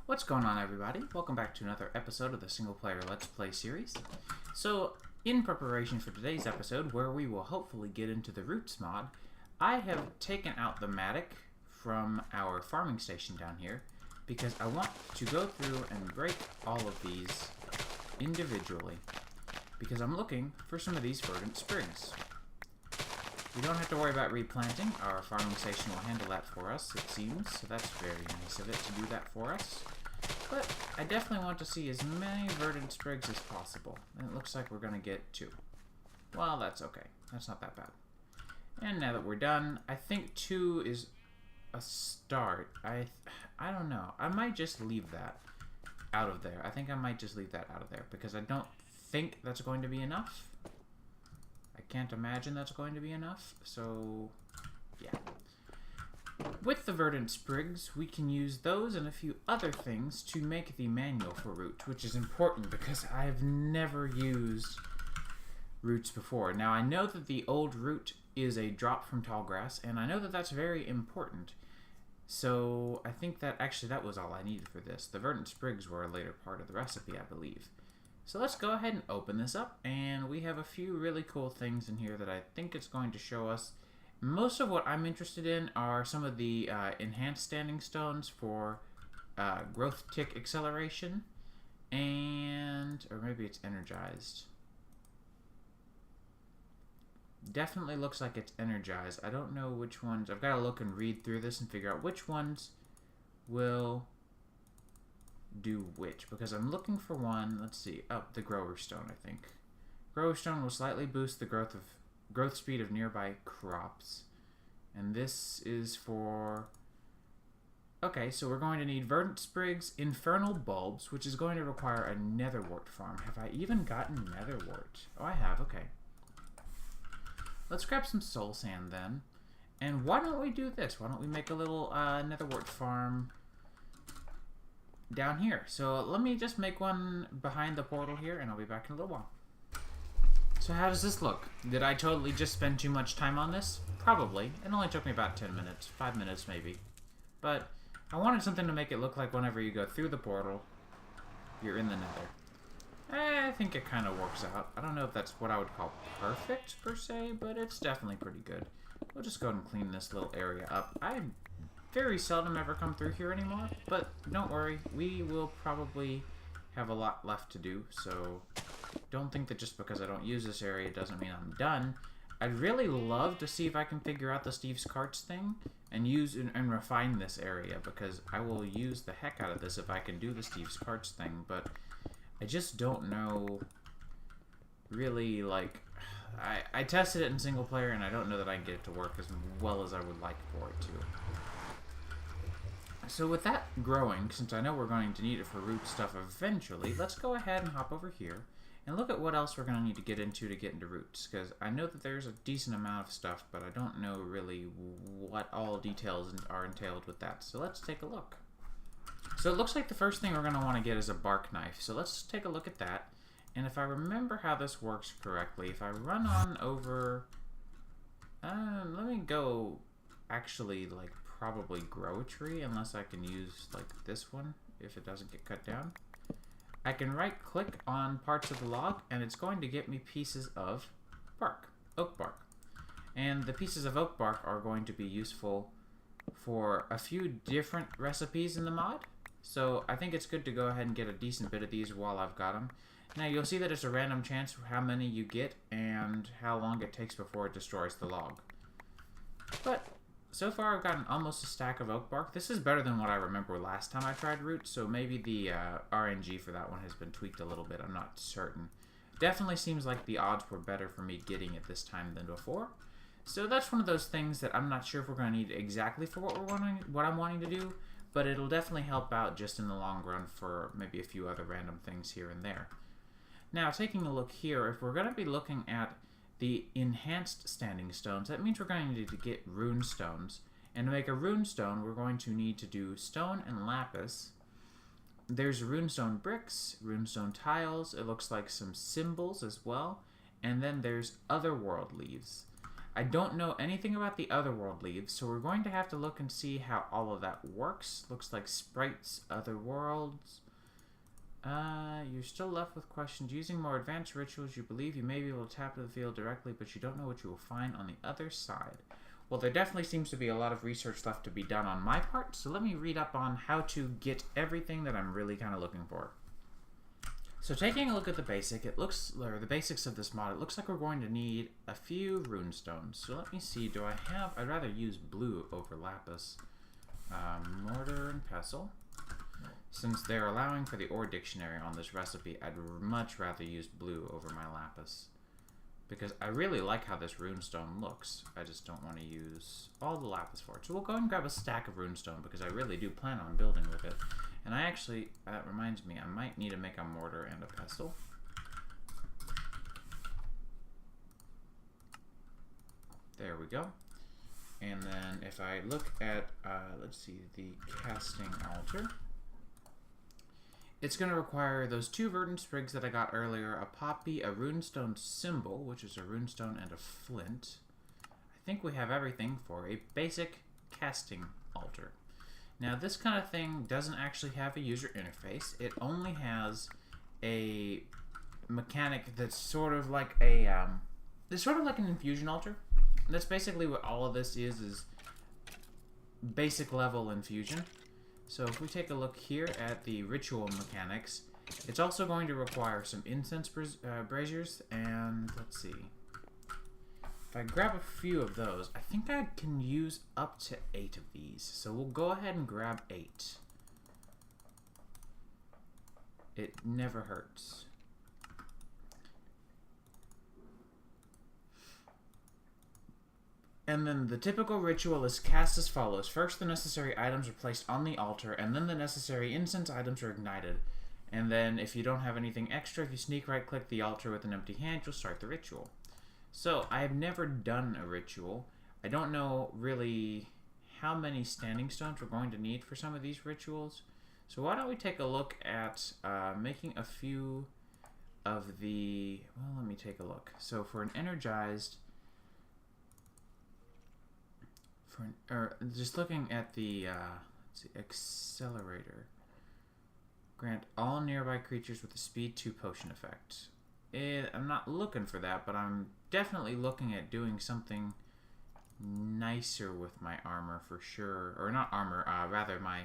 What's going on, everybody? Welcome back to another episode of the single player Let's Play series. So, in preparation for today's episode, where we will hopefully get into the Roots mod, I have taken out the Matic from our farming station down here because I want to go through and break all of these individually because I'm looking for some of these verdant sprigs. We don't have to worry about replanting. Our farming station will handle that for us, it seems, so that's very nice of it to do that for us. But I definitely want to see as many verdant sprigs as possible, and it looks like we're going to get 2. Well, that's okay. That's not that bad. And now that we're done, I think 2 is a start. I don't know. I might just leave that out of there. I think I might just leave that out of there, because I don't think that's going to be enough. I can't imagine that's going to be enough, so yeah. With the verdant sprigs, we can use those and a few other things to make the manual for roots, which is important because I have never used roots before. Now, I know that the old root is a drop from tall grass, and I know that that's very important. So I think that actually that was all I needed for this. The verdant sprigs were a later part of the recipe, I believe. So let's go ahead and open this up, and we have a few really cool things in here that I think it's going to show us. Most of what I'm interested in are some of the enhanced standing stones for growth tick acceleration, and, or maybe it's energized. Definitely looks like it's energized. I don't know which ones. I've got to look and read through this and figure out which ones will do which, because I'm looking for one. Let's see. Oh, the grower stone, I think. Grower stone will slightly boost the growth speed of nearby crops. And this is for... Okay, so we're going to need verdant sprigs, infernal bulbs, which is going to require a netherwort farm. Have I even gotten netherwort? Oh, I have. Okay. Let's grab some soul sand then. And why don't we do this? Why don't we make a little netherwort farm down here? So let me just make one behind the portal here, and I'll be back in a little while. So how does this look? Did I totally just spend too much time on this? Probably. It only took me about 10 minutes. 5 minutes maybe. But I wanted something to make it look like whenever you go through the portal, you're in the nether. I think it kind of works out. I don't know if that's what I would call perfect per se, but it's definitely pretty good. We'll just go ahead and clean this little area up. I very seldom ever come through here anymore, but don't worry, we will probably have a lot left to do, so don't think that just because I don't use this area doesn't mean I'm done. I'd really love to see if I can figure out the Steve's Carts thing and use and refine this area, because I will use the heck out of this if I can do the Steve's Carts thing, but I just don't know really, like, I tested it in single player and I don't know that I can get it to work as well as I would like for it to. So with that growing, since I know we're going to need it for root stuff eventually, let's go ahead and hop over here and look at what else we're going to need to get into roots, because I know that there's a decent amount of stuff, but I don't know really what all details are entailed with that. So let's take a look. So it looks like the first thing we're going to want to get is a bark knife. So let's take a look at that. And if I remember how this works correctly, if I run on over... let me go actually, like, probably grow a tree, unless I can use, like, this one, if it doesn't get cut down. I can right-click on parts of the log, and it's going to get me pieces of bark, oak bark. And the pieces of oak bark are going to be useful for a few different recipes in the mod. So I think it's good to go ahead and get a decent bit of these while I've got them. Now you'll see that it's a random chance for how many you get and how long it takes before it destroys the log. But so far I've gotten almost a stack of oak bark. This is better than what I remember last time I tried roots, so maybe the RNG for that one has been tweaked a little bit. I'm not certain. Definitely seems like the odds were better for me getting it this time than before. So that's one of those things that I'm not sure if we're going to need exactly for what I'm wanting to do, but it'll definitely help out just in the long run for maybe a few other random things here and there. Now, taking a look here, if we're going to be looking at the enhanced standing stones, that means we're going to need to get rune stones. And to make a rune stone, we're going to need to do stone and lapis. There's runestone bricks, runestone tiles, it looks like some symbols as well, and then there's otherworld leaves. I don't know anything about the Otherworld leaves, so we're going to have to look and see how all of that works. Looks like sprites, other worlds. You're still left with questions. Using more advanced rituals, you believe you may be able to tap into the field directly, but you don't know what you will find on the other side. Well, there definitely seems to be a lot of research left to be done on my part, so let me read up on how to get everything that I'm really kind of looking for. So taking a look at the basics of this mod, it looks like we're going to need a few runestones. So let me see, I'd rather use blue over lapis. Mortar and pestle. Since they're allowing for the ore dictionary on this recipe, I'd much rather use blue over my lapis. Because I really like how this runestone looks. I just don't want to use all the lapis for it. So we'll go and grab a stack of runestone because I really do plan on building with it. And I actually, that reminds me, I might need to make a mortar and a pestle. There we go. And then if I look at, let's see, the casting altar. It's going to require those 2 verdant sprigs that I got earlier, a poppy, a runestone symbol, which is a runestone and a flint. I think we have everything for a basic casting altar. Now this kind of thing doesn't actually have a user interface. It only has a mechanic that's sort of like a, it's sort of like an infusion altar. And that's basically what all of this is basic level infusion. So if we take a look here at the ritual mechanics, it's also going to require some incense braziers, and let's see. If I grab a few of those, I think I can use up to 8 of these. So we'll go ahead and grab 8. It never hurts. And then the typical ritual is cast as follows. First, the necessary items are placed on the altar, and then the necessary incense items are ignited. And then, if you don't have anything extra, if you sneak right-click the altar with an empty hand, you'll start the ritual. So, I have never done a ritual. I don't know really how many standing stones we're going to need for some of these rituals. So why don't we take a look at making a few of the... Well, let me take a look. So for an energized... just looking at the let's see, accelerator. Grant all nearby creatures with a speed 2 potion effect. I'm not looking for that, but I'm definitely looking at doing something nicer with my armor for sure. Or not armor, rather my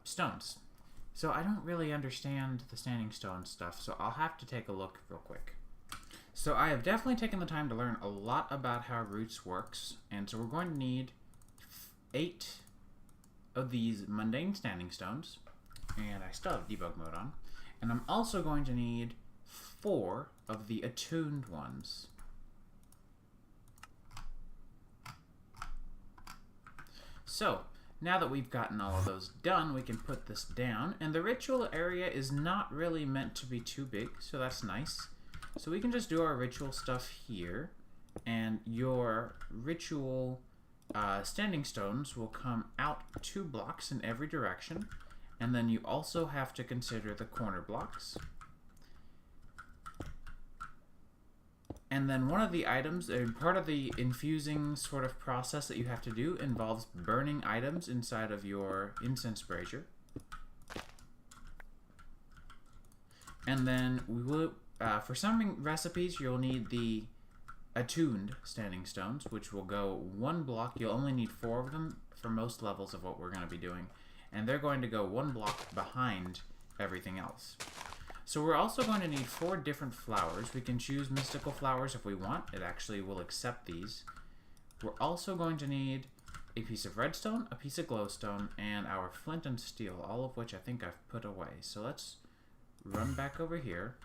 stones. So I don't really understand the standing stone stuff, so I'll have to take a look real quick. So I have definitely taken the time to learn a lot about how roots works, and so we're going to need 8 of these mundane standing stones, and I still have debug mode on, and I'm also going to need 4 of the attuned ones. So now that we've gotten all of those done, we can put this down, and the ritual area is not really meant to be too big, so that's nice. So we can just do our ritual stuff here, and your ritual standing stones will come out 2 blocks in every direction, and then you also have to consider the corner blocks. And then one of the items, part of the infusing sort of process that you have to do involves burning items inside of your incense brazier. And then we will... for some recipes, you'll need the attuned standing stones, which will go 1 block. You'll only need 4 of them for most levels of what we're going to be doing. And they're going to go 1 block behind everything else. So we're also going to need 4 different flowers. We can choose mystical flowers if we want. It actually will accept these. We're also going to need a piece of redstone, a piece of glowstone, and our flint and steel, all of which I think I've put away. So let's run back over here.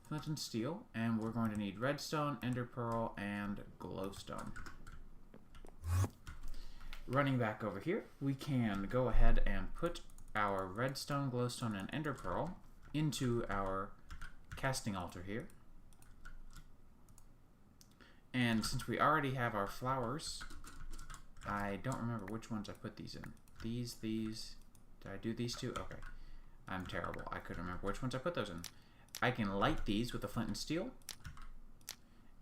Flint and steel, and we're going to need redstone, ender pearl, and glowstone. Running back over here, we can go ahead and put our redstone, glowstone, and ender pearl into our casting altar here. And since we already have our flowers, I don't remember which ones I put these in. These. Did I do these 2? Okay. I'm terrible. I couldn't remember which ones I put those in. I can light these with the flint and steel.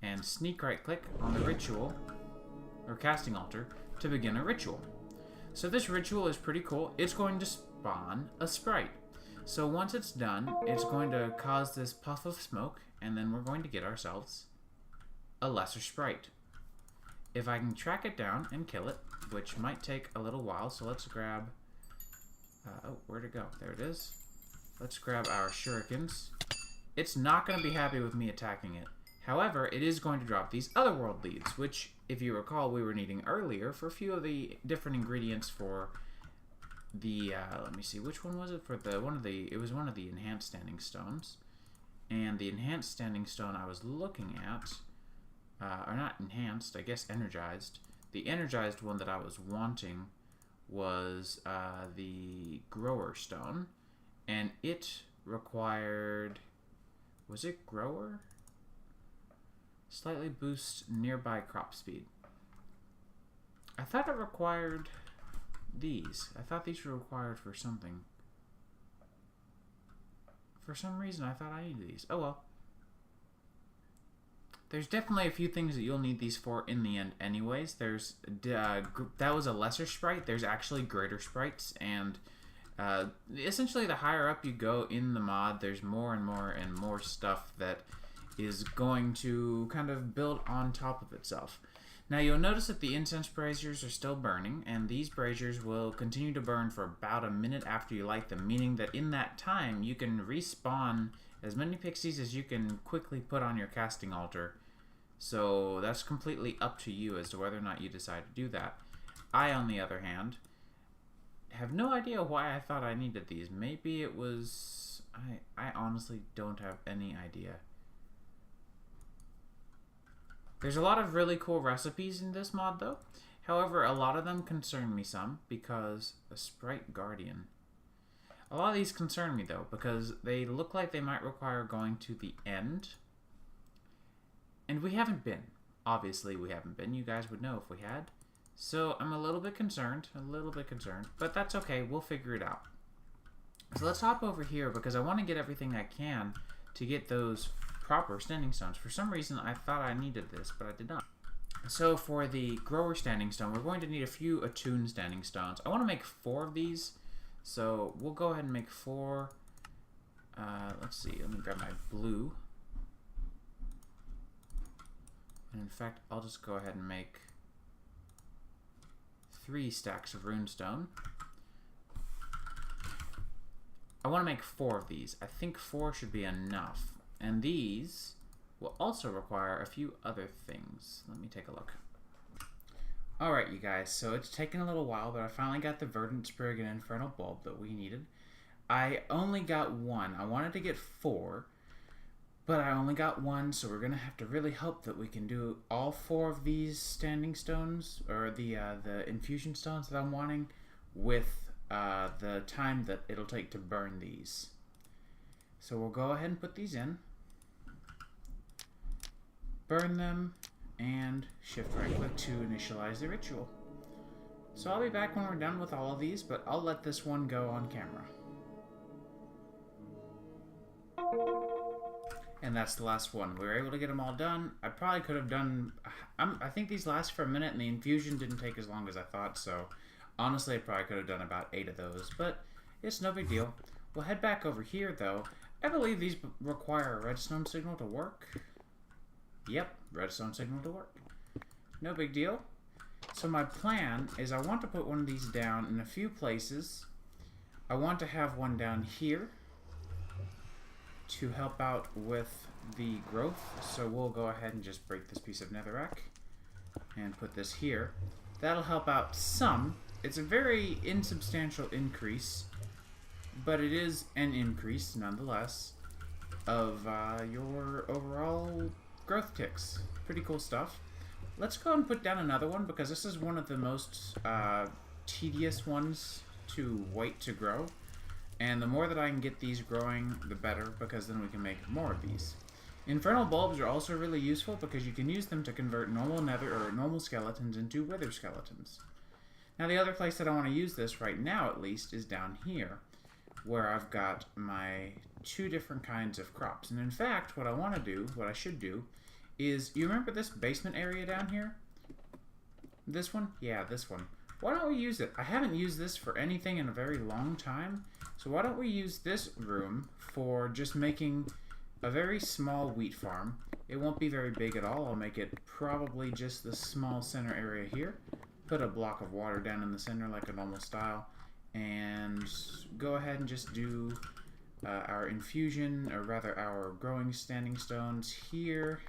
and sneak right click on the ritual, or casting altar, to begin a ritual. So this ritual is pretty cool. It's going to spawn a sprite. So once it's done, it's going to cause this puff of smoke, and then we're going to get ourselves a lesser sprite. If I can track it down and kill it, which might take a little while, so let's grab... oh, where'd it go? There it is. Let's grab our shurikens. It's not going to be happy with me attacking it. However, it is going to drop these otherworld leads, which, if you recall, we were needing earlier for a few of the different ingredients for the, let me see, which one was it? For the, it was one of the enhanced standing stones. And the enhanced standing stone I was looking at, or not enhanced, I guess energized. The energized one that I was wanting was the grower stone, and it required, was it grower? Slightly boost nearby crop speed. I thought it required these. I thought these were required for something. For some reason, I thought I needed these. Oh well. There's definitely a few things that you'll need these for in the end anyways. There's, that was a lesser sprite. There's actually greater sprites, and essentially the higher up you go in the mod, there's more and more stuff that is going to kind of build on top of itself. Now you'll notice that the incense braziers are still burning, and these braziers will continue to burn for about a minute after you light them, meaning that in that time you can respawn as many pixies as you can quickly put on your casting altar. So that's completely up to you as to whether or not you decide to do that. I, on the other hand, have no idea why I thought I needed these. Maybe it was... I honestly don't have any idea. There's a lot of really cool recipes in this mod, though. However, a lot of them concern me some, because a Sprite Guardian. A lot of these concern me, though, because they look like they might require going to the end. And we haven't been. Obviously, we haven't been. You guys would know if we had. So, I'm a little bit concerned. But that's okay. We'll figure it out. So, let's hop over here, because I want to get everything I can to get those proper standing stones. For some reason, I thought I needed this, but I did not. So for the grower standing stone, we're going to need a few attuned standing stones. I want to make 4 of these, so we'll go ahead and make 4. Let's see, let me grab my blue. And in fact, I'll just go ahead and make 3 stacks of runestone. I want to make 4 of these. I think 4 should be enough. And these will also require a few other things. Let me take a look. Alright, you guys, so it's taken a little while, but I finally got the verdant sprig and infernal bulb that we needed. I only got 1. I wanted to get 4, but I only got 1, so we're going to have to really hope that we can do all 4 of these standing stones, or the infusion stones that I'm wanting, with the time that it'll take to burn these. So we'll go ahead and put these in. Burn them, and shift right click to initialize the ritual. So I'll be back when we're done with all of these, but I'll let this one go on camera. And that's the last one. We were able to get them all done. I probably could have done... I think these last for a minute, and the infusion didn't take as long as I thought, so honestly I probably could have done about 8 of those, but it's no big deal. We'll head back over here, though. I believe these require a redstone signal to work. Yep, redstone signal to work. No big deal. So my plan is I want to put one of these down in a few places. I want to have one down here to help out with the growth. So we'll go ahead and just break this piece of netherrack and put this here. That'll help out some. It's a very insubstantial increase, but it is an increase nonetheless of your overall growth ticks. Pretty cool stuff. Let's go and put down another one, because this is one of the most tedious ones to wait to grow. And the more that I can get these growing, the better, because then we can make more of these. Infernal bulbs are also really useful because you can use them to convert normal nether or normal skeletons into wither skeletons. Now the other place that I want to use this right now, at least, is down here, where I've got my 2 different kinds of crops. And in fact, what I want to do, what I should do, is, you remember this basement area down here? This one? Yeah, this one. Why don't we use it? I haven't used this for anything in a very long time, so why don't we use this room for just making a very small wheat farm. It won't be very big at all. I'll make it probably just the small center area here. Put a block of water down in the center like a normal style, and go ahead and just do our infusion, or rather our growing standing stones here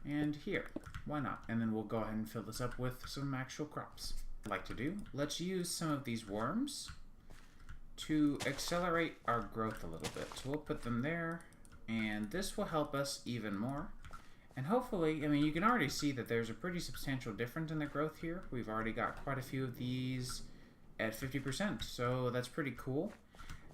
and here. Why not? And then we'll go ahead and fill this up with some actual crops. I'd like to do, let's use some of these worms to accelerate our growth a little bit. So we'll put them there, and this will help us even more. And hopefully, I mean, you can already see that there's a pretty substantial difference in the growth here. We've already got quite a few of these at 50%, so that's pretty cool.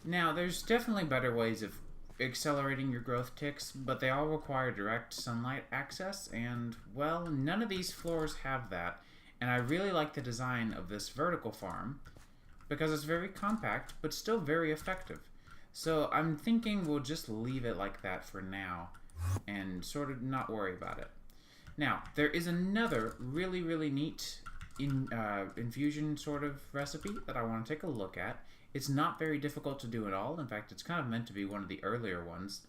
Now, there's definitely better ways of accelerating your growth ticks, but they all require direct sunlight access, and, well, none of these floors have that. And I really like the design of this vertical farm, because it's very compact, but still very effective. So I'm thinking we'll just leave it like that for now, and sort of not worry about it. Now, there is another really, really neat infusion sort of recipe that I want to take a look at. It's not very difficult to do at all. In fact, it's kind of meant to be one of the earlier ones.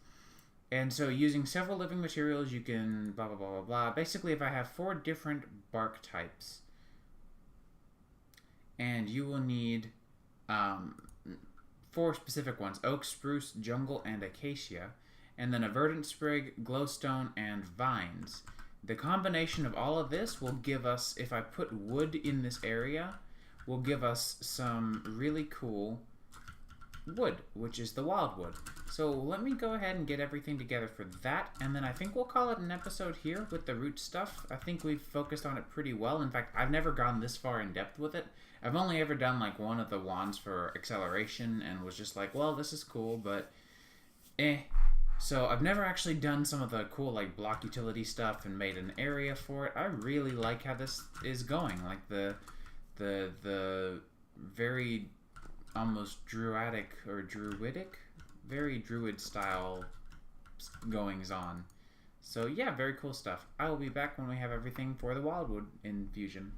And so using several living materials, you can blah, blah, blah, blah, blah. Basically, if I have 4 different bark types, and you will need 4 specific ones: oak, spruce, jungle, and acacia, and then a verdant sprig, glowstone, and vines. The combination of all of this will give us, if I put wood in this area, will give us some really cool wood, which is the wildwood. So let me go ahead and get everything together for that, and then I think we'll call it an episode here with the root stuff. I think we've focused on it pretty well. In fact, I've never gone this far in depth with it. I've only ever done like one of the wands for acceleration and was just like, well, this is cool, but eh. So I've never actually done some of the cool like block utility stuff and made an area for it. I really like how this is going. Like the very almost druidic or druidic, very druid style goings on. So yeah, very cool stuff. I will be back when we have everything for the wildwood infusion.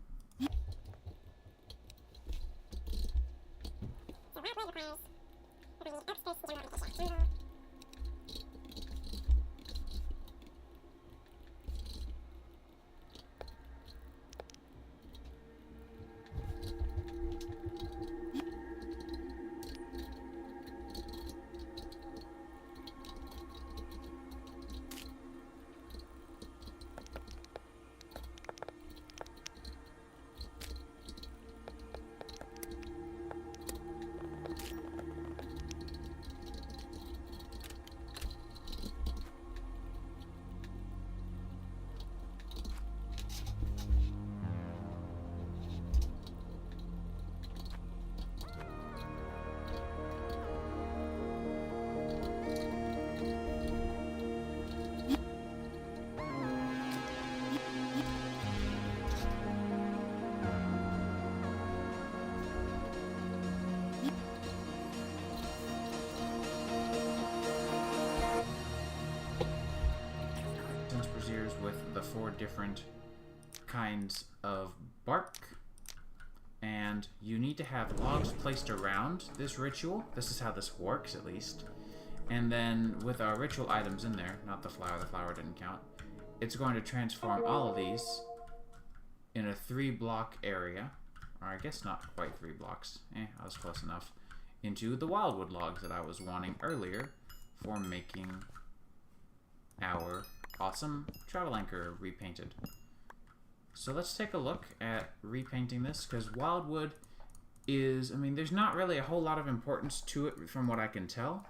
With the 4 different kinds of bark, and you need to have logs placed around this ritual. This is how this works, at least. And then with our ritual items in there, not the flower didn't count, it's going to transform all of these in a 3-block area, or I guess not quite 3 blocks, I was close enough, into the wildwood logs that I was wanting earlier for making our awesome travel anchor repainted. So let's take a look at repainting this, because wildwood is, I mean, there's not really a whole lot of importance to it from what I can tell.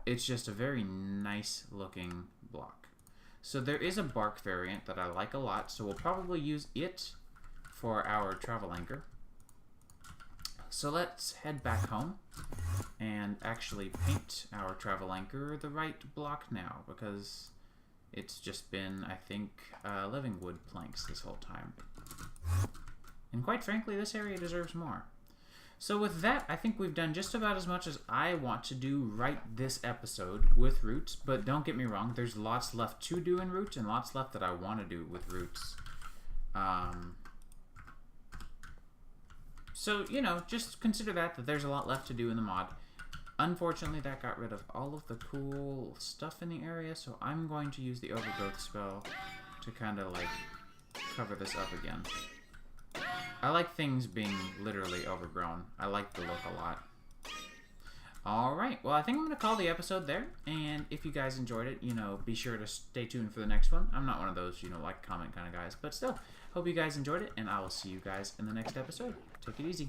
It's just a very nice looking block. So there is a bark variant that I like a lot, so we'll probably use it for our travel anchor. So let's head back home and actually paint our travel anchor the right block now, because it's just been, I think, living wood planks this whole time. And quite frankly, this area deserves more. So with that, I think we've done just about as much as I want to do right this episode with roots. But don't get me wrong, there's lots left to do in roots and lots left that I want to do with roots. So, you know, just consider that there's a lot left to do in the mod. Unfortunately, that got rid of all of the cool stuff in the area, so I'm going to use the overgrowth spell to kind of, like, cover this up again. I like things being literally overgrown. I like the look a lot. Alright, well, I think I'm going to call the episode there, and if you guys enjoyed it, you know, be sure to stay tuned for the next one. I'm not one of those, you know, like, comment kind of guys, but still, hope you guys enjoyed it, and I will see you guys in the next episode. Take it easy.